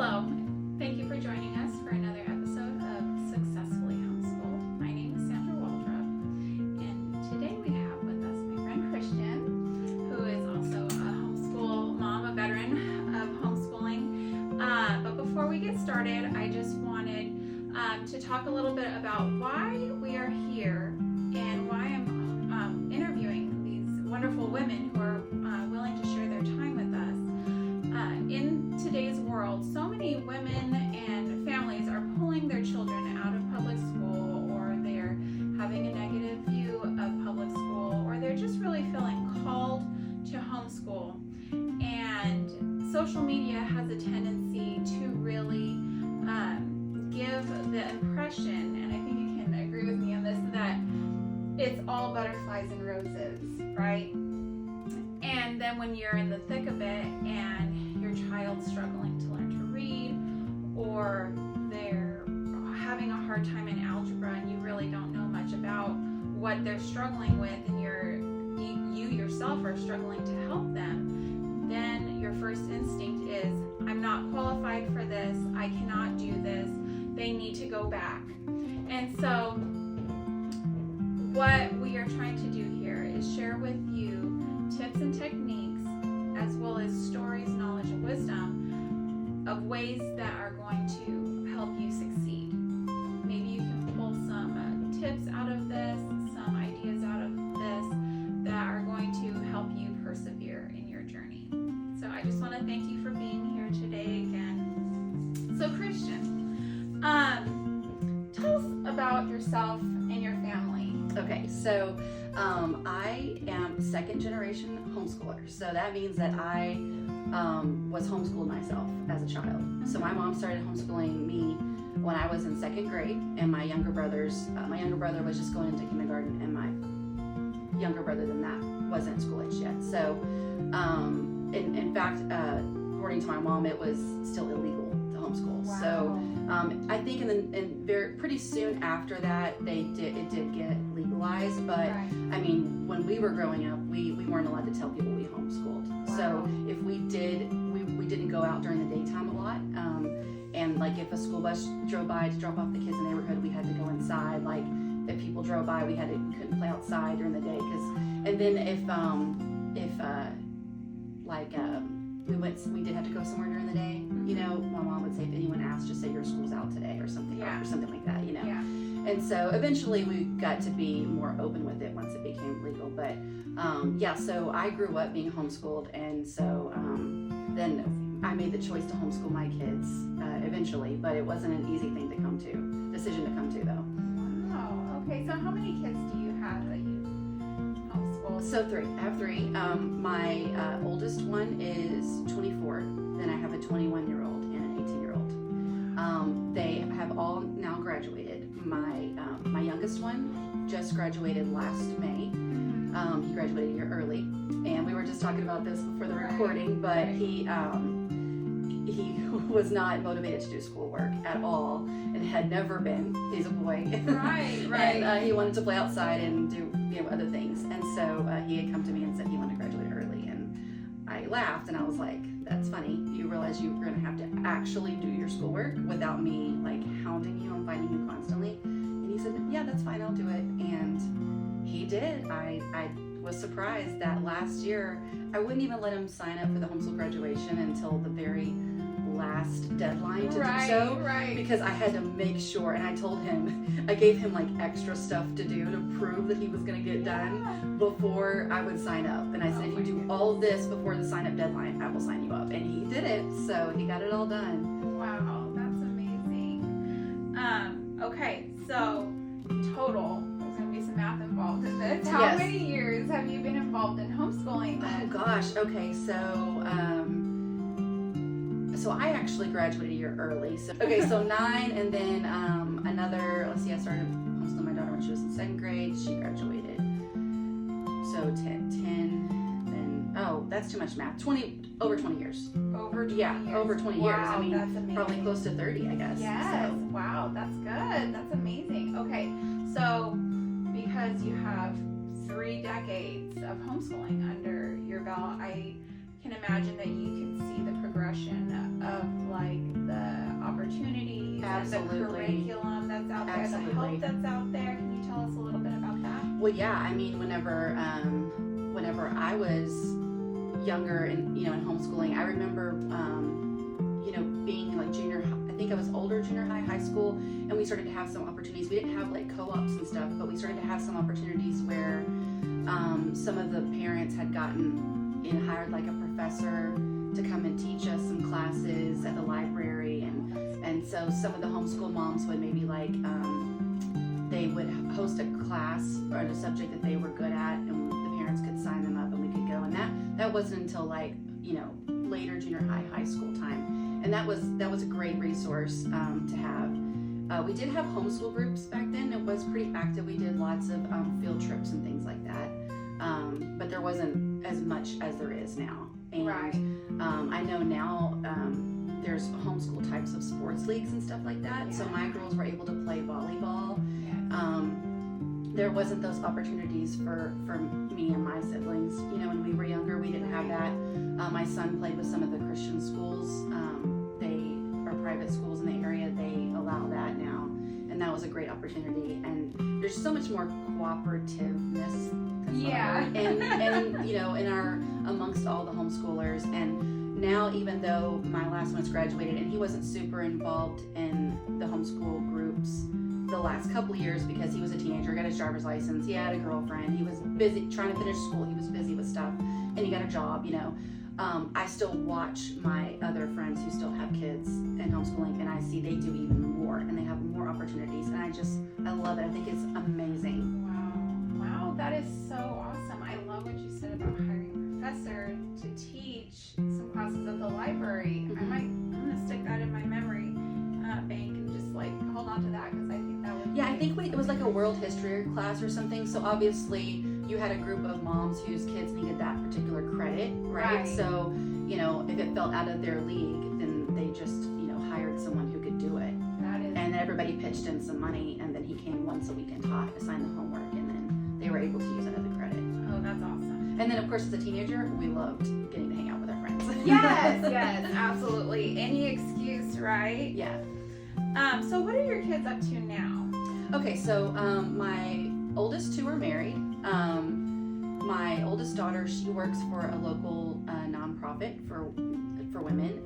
Hello, thank you for joining us for another episode of Successfully Homeschooled. My name is Sandra Waldrop, and today we have with us my friend Christen, who is also a homeschool mom, a veteran of homeschooling. But before we get started, I just wanted to talk a little bit about why we are here and why I'm interviewing these wonderful women who are willing to share their time with us. In today's world, so many women and families are pulling their children out of public school, or they're having a negative view of public school, or they're just really feeling called to homeschool. And social media has a tendency to really give the impression, and I think you can agree with me on this, that it's all butterflies and roses, right? And then when you're in the thick of it and your child's struggling to learn to read, or they're having a hard time in algebra and you really don't know much about what they're struggling with, and you yourself are struggling to help them, then your first instinct is, I'm not qualified for this, I cannot do this, they need to go back. And so what we are trying to do here is share with you tips and techniques, as well as stories, knowledge, and wisdom of ways that are going to help you succeed. Maybe you can pull some tips out of this, some ideas out of this that are going to help you persevere in your journey. So I just want to thank you for being here today again. So Christen, tell us about yourself and your family. Okay, so I am second generation homeschooler. So that means that I was homeschooled myself as a child. So my mom started homeschooling me when I was in second grade, and my younger brother was just going into kindergarten, and my younger brother than that wasn't in school age yet. So in fact, according to my mom, it was still illegal to homeschool. Wow. So I think pretty soon after that, it did get legalized. But Right. I mean, when we were growing up, we weren't allowed to tell people we homeschooled. Wow. So if we did, we didn't go out during the daytime a lot. And like if a school bus drove by to drop off the kids in the neighborhood, we had to go inside. Like if people drove by, we couldn't play outside during the day. And then we did have to go somewhere during the day. You know, my mom would say, if anyone asked, just say your school's out today or something, Yeah. or something like that. You know. Yeah. And so eventually we got to be more open with it once it became legal. But so I grew up being homeschooled, and so then I made the choice to homeschool my kids eventually, but it wasn't an easy decision to come to though. Wow. Okay, so how many kids do you have that you homeschool? So I have three. My oldest one is 24, then I have a 21-year-old and an 18-year-old. They have all now graduated. My youngest one just graduated last May. He graduated a year early, and we were just talking about this before the recording, but he was not motivated to do schoolwork at all, and had never been. He's a boy. Right. And he wanted to play outside and do other things, and so he had come to me and said he wanted to graduate early, and I laughed, and I was like, that's funny. You realize you're going to have to actually do your schoolwork without me like hounding you and fighting you constantly? And he said, yeah, that's fine, I'll do it. And he did. I was surprised that last year I wouldn't even let him sign up for the homeschool graduation until the very last deadline to do so, because I had to make sure, and I gave him like extra stuff to do to prove that he was going to get done before I would sign up. And I said, if you do all this before the sign up deadline, I will sign you up. And he did it, so he got it all done. Wow, that's amazing. Okay, so total, there's going to be some math involved in this. How many years have you been involved in homeschooling then? Oh gosh, okay, so I actually graduated a year early. So 9, and then I started homeschooling my daughter when she was in second grade. She graduated. So 10, then, that's too much math. Over 20 years. Over 20 years. Yeah, over 20 years. Wow, I mean, that's amazing. Probably close to 30, I guess. Yes, So. wow, that's good. That's amazing. Okay, so because you have 3 decades of homeschooling under your belt, I can imagine that you can see the progression of like the opportunities Absolutely. and the curriculum that's out there, Absolutely. the help that's out there. Can you tell us a little bit about that? Well, yeah, I mean, whenever I was younger and, in homeschooling, I remember, being like junior high. I think I was older, junior high, high school, and we started to have some opportunities. We didn't have like co-ops and stuff, but we started to have some opportunities where some of the parents had gotten hired like a professor to come and teach us some classes at the library, and so some of the homeschool moms would maybe like they would host a class or a subject that they were good at, and the parents could sign them up and we could go. And that wasn't until like later junior high, high school time, and that was a great resource to have. We did have homeschool groups back then. It was pretty active. We did lots of field trips and things like that, but there wasn't as much as there is now. And Right. I know now there's homeschool types of sports leagues and stuff like that. So Yeah. my girls were able to play volleyball. Yes. There wasn't those opportunities for me and my siblings. When we were younger, we didn't have that. My son played with some of the Christian schools. They are private schools in the area. They allow that now, and that was a great opportunity. And there's so much more cooperativeness. Yeah. and in our amongst all the homeschoolers. And now, even though my last one's graduated and he wasn't super involved in the homeschool groups the last couple of years because he was a teenager, got his driver's license, he had a girlfriend, he was busy trying to finish school, he was busy with stuff, and he got a job, I still watch my other friends who still have kids in homeschooling, and I see they do even more, and they have more opportunities, and I love it. I think it's amazing. Wow, that is so awesome. I love what you said about hiring a professor to teach some classes at the library. Mhm. I'm gonna stick that in my memory bank and just like hold on to that because I think that would. Yeah, I think it was like a world history class or something. So obviously you had a group of moms whose kids needed that particular credit, right? Right. So, if it fell out of their league, then they just, hired someone who could do it. That is. And then everybody pitched in some money, and then he came once a week and taught, assigned the homework, and then they were able to use another credit. Oh, that's awesome. And then, of course, as a teenager, we loved getting to hang out with our friends. Yes, absolutely. Any excuse, right? Yeah. So what are your kids up to now? Okay, so my oldest two are married. My oldest daughter, she works for a local nonprofit for women.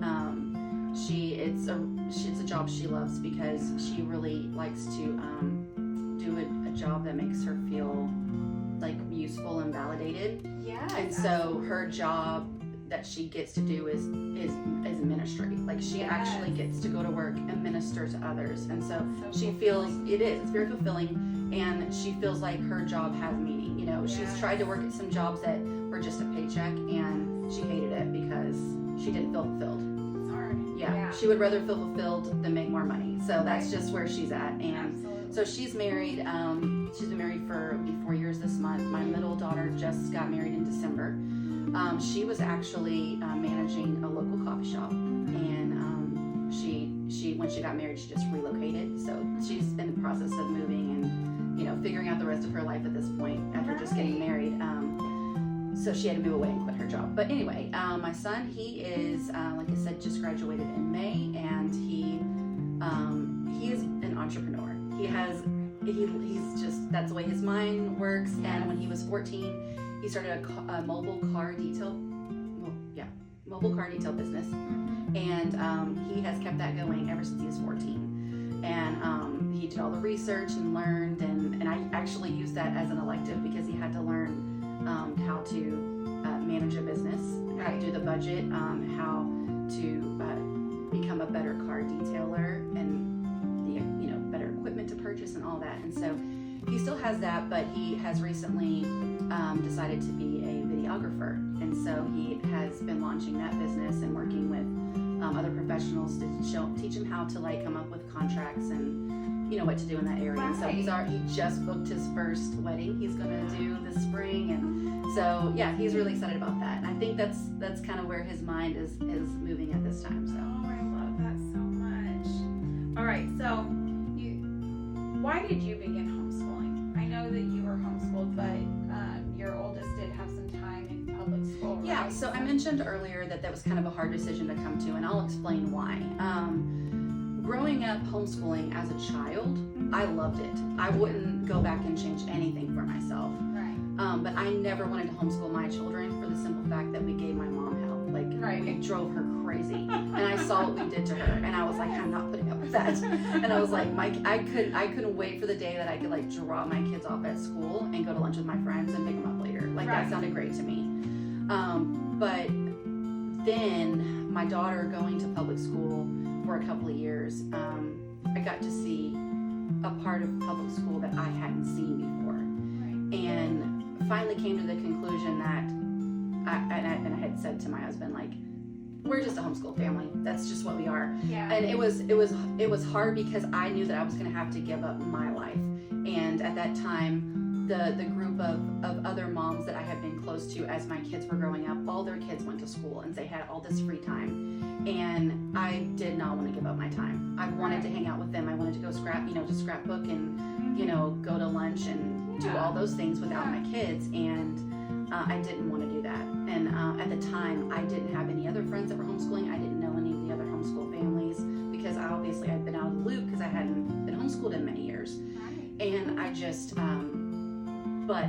It's a job she loves because she really likes to do a job that makes her feel like useful and validated. Yes. And so her job that she gets to do is ministry. Like she Yes. actually gets to go to work and minister to others. And so So she feels it's very fulfilling, and she feels like her job has meaning. She's Yes. tried to work at some jobs that were just a paycheck, and she hated it because she didn't feel fulfilled. It's hard. Yeah. She would rather feel fulfilled than make more money. So that's Right. just where she's at. And Absolutely. so she's married. She's been married for 4 years this month. My middle daughter just got married in December. She was actually managing a local coffee shop, and she when she got married, she just relocated. So she's in the process of moving and figuring out the rest of her life at this point after just getting married. So she had to move away and quit her job. But anyway, my son, he is like I said, just graduated in May, and he is an entrepreneur. He's just, that's the way his mind works. And when he was 14, he started a mobile car detail business, and he has kept that going ever since he was 14. And he did all the research and learned, and I actually used that as an elective because he had to learn how to manage a business, how to do the budget, how to become a better car detailer, and the better equipment to purchase and all that. And so he still has that, but he has recently decided to be a videographer, and so he has been launching that business and working with other professionals to teach him how to come up with contracts and what to do in that area. And so he just booked his first wedding he's going to do this spring, and so yeah, he's really excited about that. And I think that's kind of where his mind is moving at this time. So I love that so much. All right, so why did you begin homeschooling? I know that you were homeschooled, but your oldest did have some time in public school, right? Yeah, so I mentioned earlier that was kind of a hard decision to come to, and I'll explain why. Growing up homeschooling as a child, I loved it. I wouldn't go back and change anything for myself. Right. But I never wanted to homeschool my children for the simple fact that we gave my mom hell. Like, we drove her crazy. And I saw what we did to her, and I was like, I'm not putting up with that. And I was like, I couldn't wait for the day that I could like drop my kids off at school and go to lunch with my friends and pick them up later. Like, that sounded great to me. But then my daughter going to public school for a couple of years, I got to see a part of public school that I hadn't seen before. Right. And finally came to the conclusion that I had said to my husband, like, we're just a homeschool family. That's just what we are. Yeah. And it was hard because I knew that I was going to have to give up my life. And at that time, the group of other moms that I had been close to as my kids were growing up, all their kids went to school and they had all this free time. And I did not want to give up my time. I wanted to hang out with them. I wanted to go scrapbook and, go to lunch and do all those things without my kids. And I didn't want to do that. And at the time, I didn't have any other friends that were homeschooling. I didn't know any of the other homeschool families because obviously I'd been out of the loop because I hadn't been homeschooled in many years. Right. And I just, but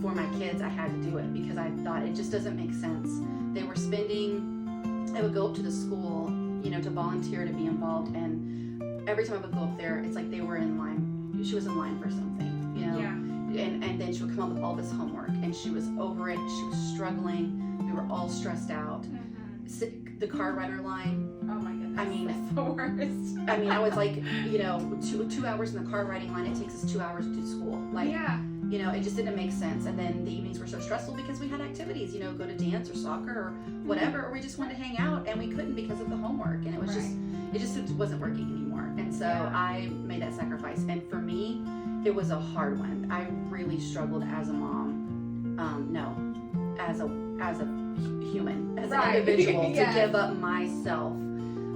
for my kids, I had to do it because I thought it just doesn't make sense. They would go up to the school, to volunteer, to be involved. And every time I would go up there, it's like they were in line. She was in line for something, Yeah. And then she would come up with all this homework, and she was over it. She was struggling. We were all stressed out. Mm-hmm. The car rider line. Oh my goodness. I mean, that's the worst. I mean, I was like, 2 hours in the car riding line. It takes us 2 hours to do school. Like, it just didn't make sense. And then the evenings were so stressful because we had activities, go to dance or soccer or whatever, or we just wanted to hang out, and we couldn't because of the homework. And it was it wasn't working anymore. And so I made that sacrifice. And for me, it was a hard one. I really struggled as a mom. As a human, as an individual, to give up myself.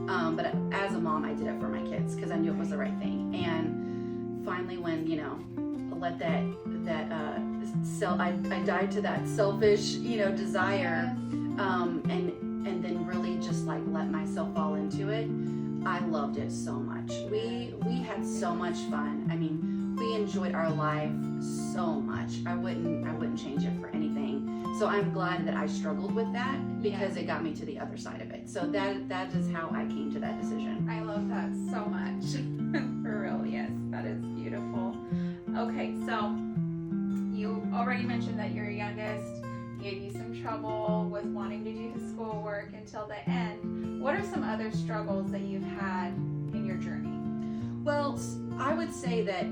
But as a mom, I did it for my kids because I knew it was the right thing. And finally, when let I died to that selfish desire, and then really just like let myself fall into it. I loved it so much. We had so much fun. I mean, we enjoyed our life so much. I wouldn't change it for anything. So I'm glad that I struggled with that because it got me to the other side of it. So that is how I came to that decision. I love that so much. For real, yes. That is beautiful. Okay, so you already mentioned that your youngest gave you some trouble with wanting to do the schoolwork until the end. What are some other struggles that you've had in your journey? Well, I would say that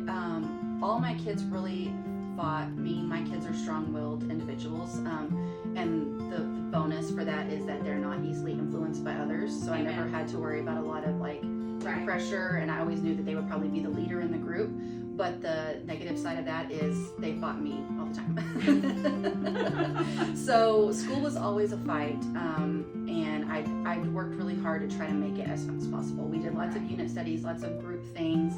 all my kids really fought me. My kids are strong-willed individuals, and the bonus for that is that they're not easily influenced by others. So I never had to worry about a lot of pressure, and I always knew that they would probably be the leader in the group. But the negative side of that is they fought me all the time. So school was always a fight, and I worked really hard to try to make it as fun as possible. We did lots of unit studies, lots of group things.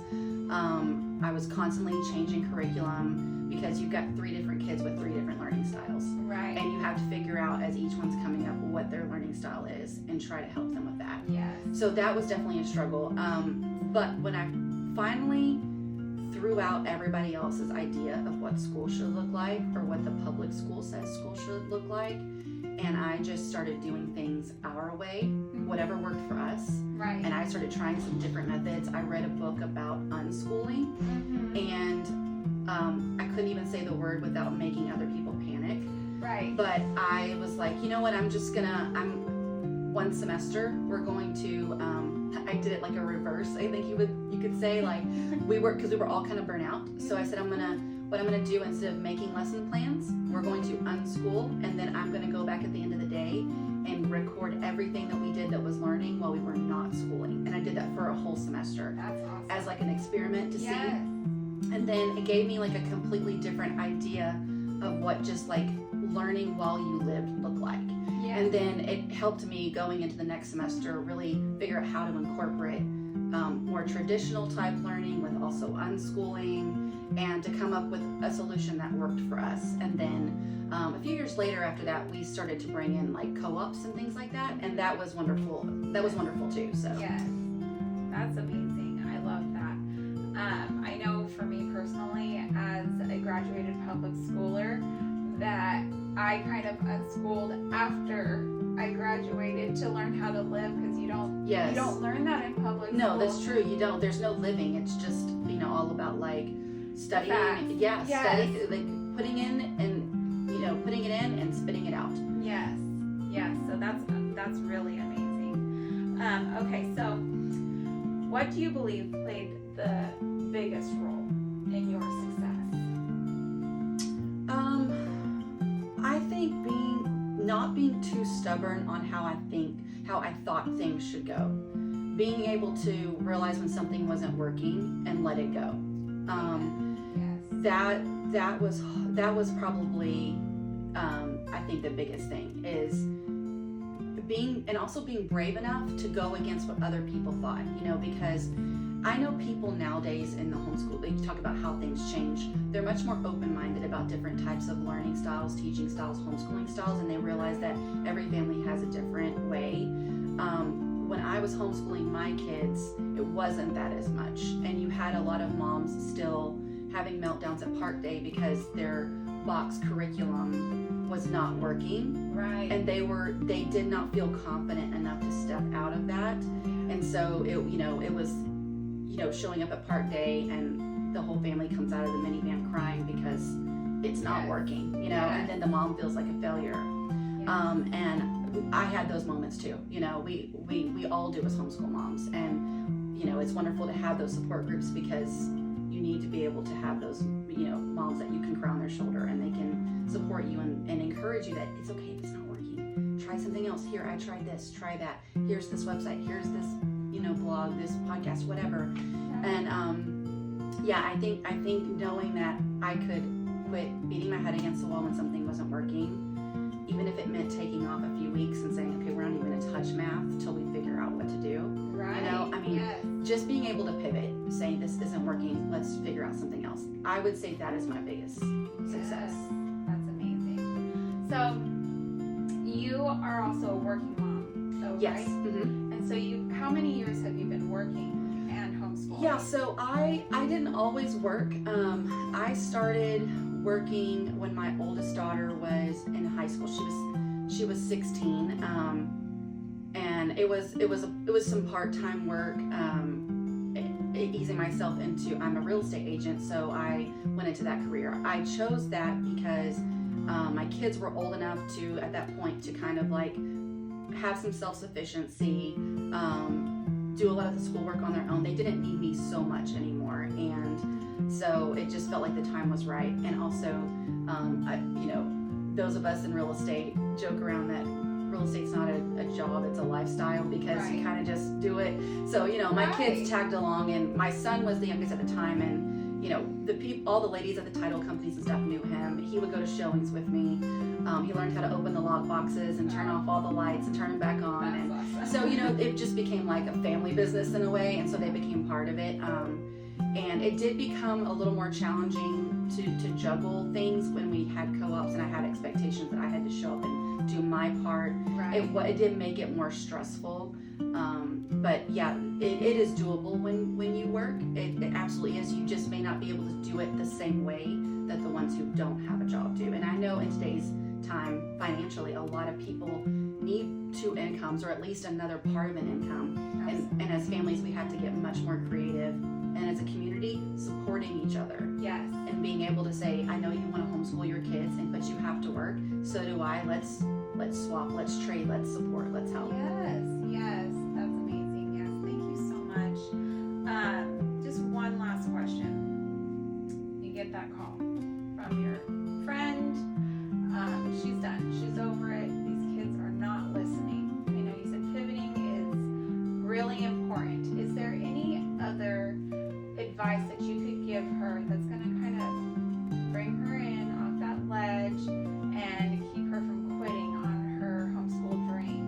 I was constantly changing curriculum because you've got 3 different kids with 3 different learning styles. Right. And you have to figure out as each one's coming up what their learning style is and try to help them with that. Yes. So that was definitely a struggle. But when I finally threw out everybody else's idea of what school should look like or what the public school says school should look like, and I just started doing things our way, whatever worked for us. Right. And I started trying some different methods. I read a book about unschooling, and I couldn't even say the word without making other people panic. Right. But I was like, you know what, one semester, we're going to, I did it like a reverse, I think you could say, like, because we were all kind of burnt out. So I said, what I'm gonna do, instead of making lesson plans, we're going to unschool, and then I'm gonna go back at the end of the day and record everything that we did that was learning while we were not schooling. And I did that for a whole semester. That's awesome. As like an experiment to see. And then it gave me like a completely different idea of what just like learning while you lived looked like. And then it helped me going into the next semester really figure out how to incorporate more traditional type learning with also unschooling, and to come up with a solution that worked for us. And then a few years later after that, we started to bring in like co-ops and things like that, and that was wonderful. That was wonderful too. So yes, that's amazing. I love that. I know for me personally, as a graduated public schooler, that I kind of unschooled after I graduated to learn how to live, because you don't learn that in public school. No, that's true. You don't. There's no living. It's just all about like studying. Yes. Study, like putting in and putting it in and spitting it out. Yes. So that's really amazing. Okay, so what do you believe played the biggest role in your success? I think not being too stubborn on how I thought things should go. Being able to realize when something wasn't working and let it go. Yes. That was probably I think the biggest thing is being brave enough to go against what other people thought, because I know people nowadays in the homeschool, they talk about how things change. They're much more open-minded about different types of learning styles, teaching styles, homeschooling styles, and they realize that every family has a different way. When I was homeschooling my kids, it wasn't that as much. And you had a lot of moms still having meltdowns at Park Day because their box curriculum was not working. Right. And they did not feel confident enough to step out of that. And so it was showing up at Park Day and the whole family comes out of the minivan crying because it's not working, and then the mom feels like a failure. And I had those moments too. We all do as homeschool moms, and it's wonderful to have those support groups, because you need to be able to have those moms that you can cry on their shoulder and they can support you and encourage you that it's okay if it's not working. Try something else. Here, I tried this, try that. Here's this website, here's this blog, this podcast, whatever. And I think knowing that I could quit beating my head against the wall when something wasn't working, even if it meant taking off a few weeks and saying, okay, we're not even going to touch math till we figure out what to do. Right. Just being able to pivot, saying this isn't working, let's figure out something else. I would say that is my biggest success. That's amazing. So you are also a working mom, though, yes. Right? Mm-hmm. And so how many years have you been working and homeschooling? Yeah, so I didn't always work. I started working when my oldest daughter was in high school. She was 16, and it was some part-time work, easing myself into. I'm a real estate agent, so I went into that career. I chose that because my kids were old enough to, at that point, to kind of like have some self-sufficiency, do a lot of the schoolwork on their own. They didn't need me so much anymore, and so it just felt like the time was right. And also, those of us in real estate joke around that real estate's not a job, it's a lifestyle, because you kind of just do it. So my kids tagged along, and my son was the youngest at the time, and all the ladies at the title companies and stuff knew him. He would go to showings with me. He learned how to open the lock boxes and turn off all the lights and turn them back on. And so, it just became like a family business in a way. And so they became part of it. And it did become a little more challenging to juggle things when we had co-ops and I had expectations that I had to show up and do my part. Right. It did make it more stressful. But yeah, it is doable when you work. It absolutely is. You just may not be able to do it the same way that the ones who don't have a job do. And I know in today's time, financially, a lot of people need two incomes, or at least another part of an income. And as families, we have to get much more creative. And as a community, supporting each other. Yes. And being able to say, I know you want to homeschool your kids, but you have to work. So do I. Let's swap. Let's trade. Let's support. Let's help. Yes. That's amazing. Yes. Thank you so much. Just one last question. You get that call from your friend. She's done. She's over it. These kids are not listening. I know you said pivoting is really important. Is there any other advice that you could give her that's going to kind of bring her in off that ledge and keep her from quitting on her homeschool dream?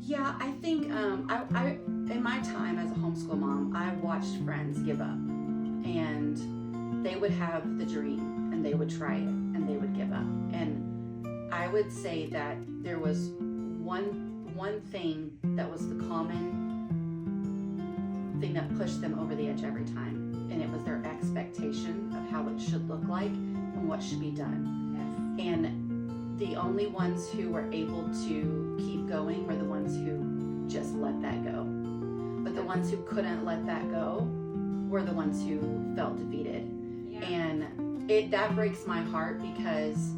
Yeah, I think in my time as a homeschool mom, I watched friends give up, and they would have the dream and they would try it and they would give up. And I would say that there was one thing that was the common thing that pushed them over the edge every time, and it was their expectation of how it should look like and what should be done. Yes. And the only ones who were able to keep going were the ones who just let that go. But the ones who couldn't let that go were the ones who felt defeated. Yeah. And that breaks my heart, because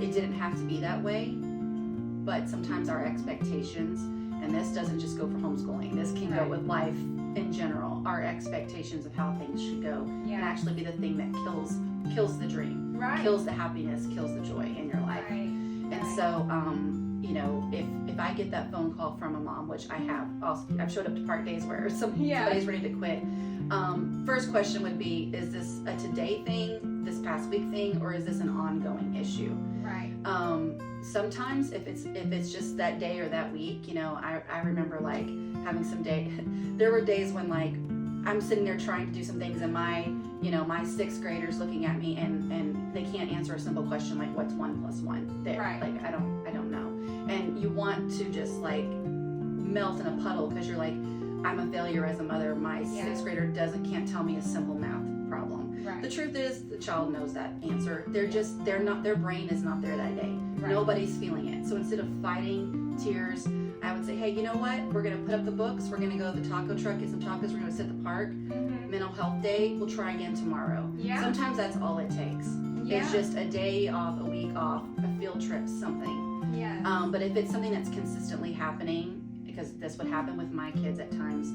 it didn't have to be that way. But sometimes our expectations, and this doesn't just go for homeschooling, this can go with life in general, our expectations of how things should go can actually be the thing that kills the dream, kills the happiness, kills the joy in your life. And so, you know, if I get that phone call from a mom, which I have, I've showed up to park days where somebody's ready to quit. First question would be, is this a today thing, this past week thing, or is this an ongoing issue? Right. Sometimes if it's just that day or that week, you know, I remember like having some there were days when like I'm sitting there trying to do some things, and my sixth graders looking at me and they can't answer a simple question like, what's 1 + 1? Like I don't know. And you want to just like melt in a puddle, because you're like, I'm a failure as a mother. My sixth grader can't tell me a simple math problem. Right. The truth is, the child knows that answer. Their brain is not there that day. Right. Nobody's feeling it. So instead of fighting tears, I would say, hey, you know what? We're going to put up the books. We're going to go to the taco truck, get some tacos. We're going to sit at the park. Mm-hmm. Mental health day. We'll try again tomorrow. Yeah. Sometimes that's all it takes. Yeah. It's just a day off, a week off, a field trip, something. Yeah. But if it's something that's consistently happening, because this would happen with my kids at times,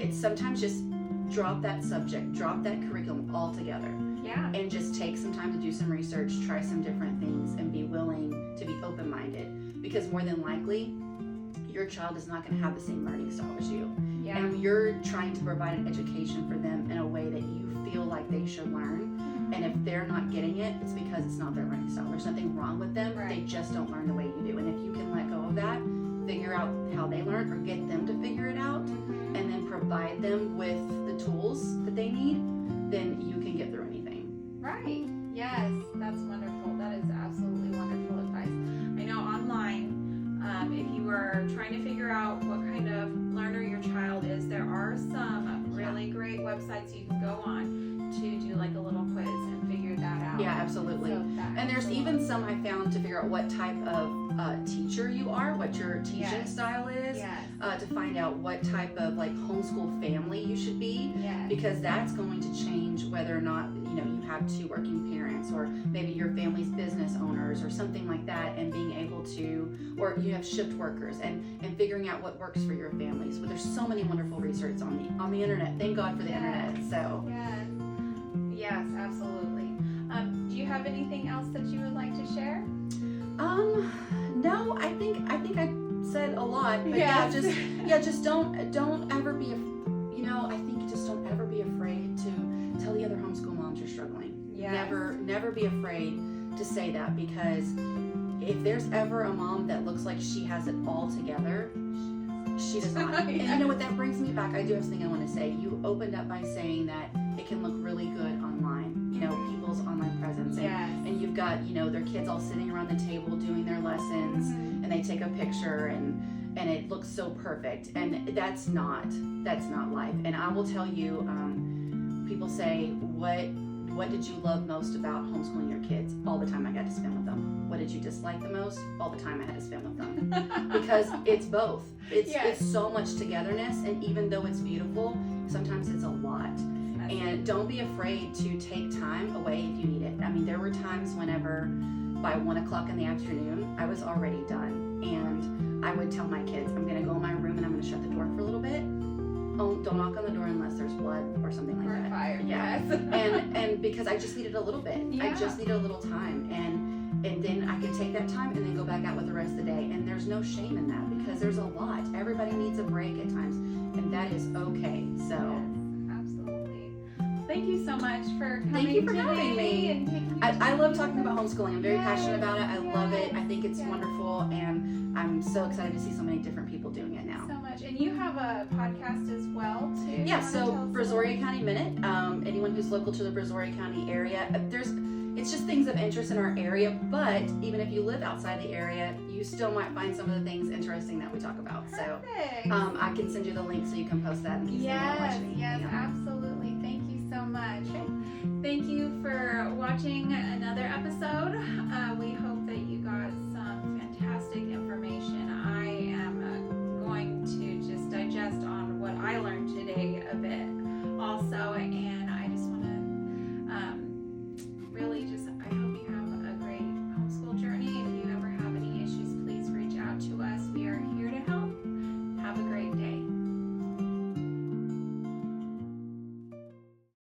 it's sometimes just drop that subject, drop that curriculum altogether. Yeah. And just take some time to do some research, try some different things, and be willing to be open-minded. Because more than likely, your child is not going to have the same learning style as you. Yeah. And you're trying to provide an education for them in a way that you feel like they should learn. Mm-hmm. And if they're not getting it, it's because it's not their learning style. There's nothing wrong with them. Right. They just don't learn the way you do. And if you can let go of that, figure out how they learn, or get them to figure it out, mm-hmm. and then provide them with the tools that they need, then you can get through anything. Right. Yes, that's wonderful. That is absolutely wonderful advice. I know online, if you are trying to figure out what kind of learner your child is, there are some really great websites you can go on to do like a little quiz and figure that out. Yeah, absolutely. So and there's even some I found to figure out what type of teacher you are, what your teaching style is, to find out what type of like homeschool family you should be, because that's going to change whether or not you have two working parents, or maybe your family's business owners or something like that, and being able to, or you have shift workers, and figuring out what works for your families. But there's so many wonderful resources on the internet. Thank God for the internet. So yes, absolutely. Do you have anything else that you would like to share? No, I think I said a lot, but just don't ever be, I think just don't ever be afraid to tell the other homeschool moms you're struggling. Yes. Never be afraid to say that, because if there's ever a mom that looks like she has it all together, she does not. And you know what, that brings me back. I do have something I want to say. You opened up by saying that it can look really good online, people's online presence. And you've got, their kids all sitting around the table doing their lessons, and they take a picture and it looks so perfect. And that's not life. And I will tell you, people say, what did you love most about homeschooling your kids? All the time I got to spend with them. What did you dislike the most? All the time I had to spend with them. Because it's both. It's so much togetherness, and even though it's beautiful, sometimes it's a lot. And don't be afraid to take time away if you need it. I mean, there were times whenever by 1 o'clock in the afternoon, I was already done. And I would tell my kids, I'm going to go in my room and I'm going to shut the door for a little bit. Oh, don't knock on the door unless there's blood or something like that. Fire. Yeah. and because I just needed a little bit. Yeah. I just needed a little time. And then I could take that time and then go back out with the rest of the day. And there's no shame in that, because there's a lot. Everybody needs a break at times, and that is okay. So. Yes, absolutely. thank you so much for coming. Thank you for today having me. And taking I love talking about homeschooling. I'm very Yes, passionate about it. I love it. yes, I think it's yes. wonderful, and I'm so excited to see so many different people doing it now. so much. And you have a podcast as well, too. Yeah, You wanna so tell us a Brazoria little? County Minute. Anyone who's local to the Brazoria County area, it's just things of interest in our area. But even if you live outside the area, you still might find some of the things interesting that we talk about. So Perfect. I can send you the link so you can post that in case anyone Yes, watching. yes, absolutely. Thank you so much. Thank you for watching another episode. We